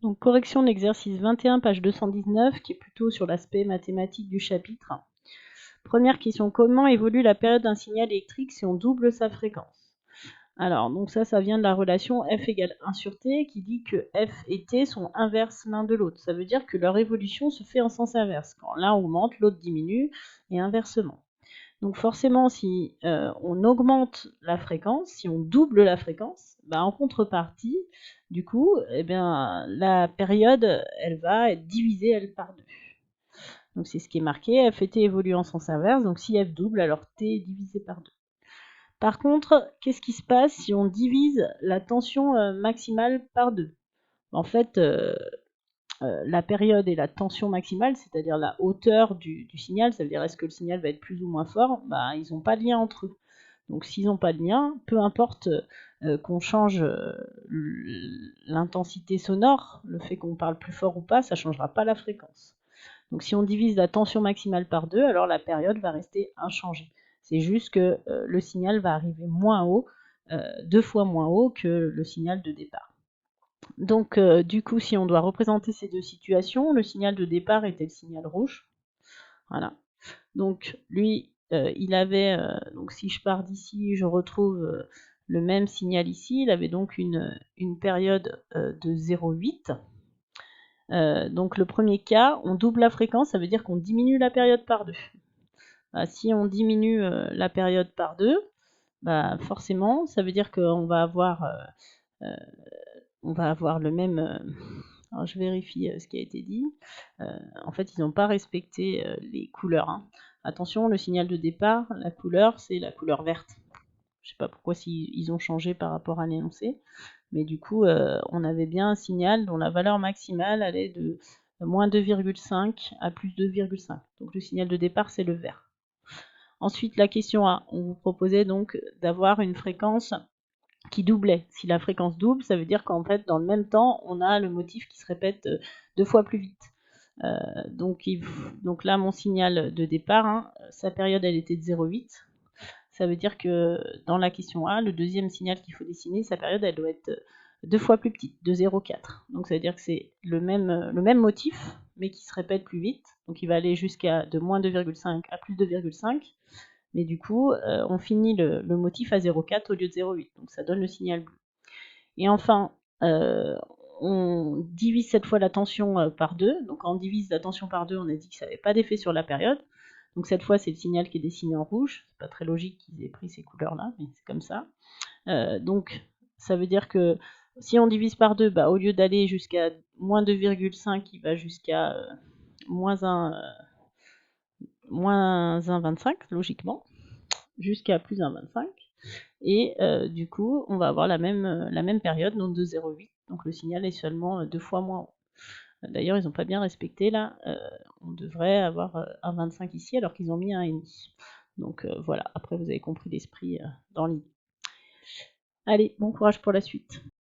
Donc, correction de l'exercice 21, page 219, qui est plutôt sur l'aspect mathématique du chapitre. Première question, comment évolue la période d'un signal électrique si on double sa fréquence? Alors, donc ça vient de la relation F égale 1 sur T, qui dit que F et T sont inverses l'un de l'autre. Ça veut dire que leur évolution se fait en sens inverse. Quand l'un augmente, l'autre diminue, et inversement. Donc forcément, si on augmente la fréquence, si on double la fréquence, bah, en contrepartie, du coup, eh bien, la période, elle va être divisée, elle, par 2. Donc c'est ce qui est marqué, F et T évoluent en sens inverse, donc si F double, alors T est divisé par 2. Par contre, qu'est-ce qui se passe si on divise la tension maximale par 2? En fait, la période et la tension maximale, c'est-à-dire la hauteur du signal, ça veut dire est-ce que le signal va être plus ou moins fort, bah, ils n'ont pas de lien entre eux. Donc s'ils n'ont pas de lien, peu importe qu'on change l'intensité sonore, le fait qu'on parle plus fort ou pas, ça ne changera pas la fréquence. Donc si on divise la tension maximale par 2, alors la période va rester inchangée. C'est juste que le signal va arriver moins haut, 2 fois moins haut que le signal de départ. Donc du coup, si on doit représenter ces deux situations, le signal de départ était le signal rouge. Voilà. Donc lui, il avait, donc si je pars d'ici, je retrouve le même signal ici. Il avait donc une période de 0,8. Donc le premier cas, on double la fréquence, ça veut dire qu'on diminue la période par 2. Bah, si on diminue la période par 2, bah, forcément, ça veut dire qu'on va avoir, le même... alors je vérifie ce qui a été dit. En fait, ils n'ont pas respecté les couleurs. Hein. Attention, le signal de départ, la couleur, c'est la couleur verte. Je ne sais pas pourquoi ils ont changé par rapport à l'énoncé. Mais du coup, on avait bien un signal dont la valeur maximale allait de moins 2,5 à plus 2,5. Donc le signal de départ, c'est le vert. Ensuite, la question A, on vous proposait donc d'avoir une fréquence qui doublait. Si la fréquence double, ça veut dire qu'en fait, dans le même temps, on a le motif qui se répète 2 fois plus vite. Donc là, mon signal de départ, hein, sa période, elle était de 0,8. Ça veut dire que dans la question A, le deuxième signal qu'il faut dessiner, sa période, elle doit être 2 fois plus petite, de 0,4. Donc ça veut dire que c'est le même motif, mais qui se répète plus vite. Donc il va aller jusqu'à de moins 2,5 à plus 2,5. Mais du coup, on finit le motif à 0,4 au lieu de 0,8. Donc ça donne le signal bleu. Et enfin, on divise cette fois la tension par 2. Donc quand on divise la tension par 2, on a dit que ça n'avait pas d'effet sur la période. Donc cette fois, c'est le signal qui est dessiné en rouge. C'est pas très logique qu'ils aient pris ces couleurs-là, mais c'est comme ça. Donc ça veut dire que si on divise par 2, bah, au lieu d'aller jusqu'à moins 2,5, il va jusqu'à moins 1,25, logiquement, jusqu'à plus 1,25. Et du coup, on va avoir la même période, donc de 0,8. Donc le signal est seulement 2 fois moins haut. D'ailleurs, ils n'ont pas bien respecté là. On devrait avoir 1,25 ici alors qu'ils ont mis 1,5. Donc voilà, après vous avez compris l'esprit dans l'idée. Allez, bon courage pour la suite.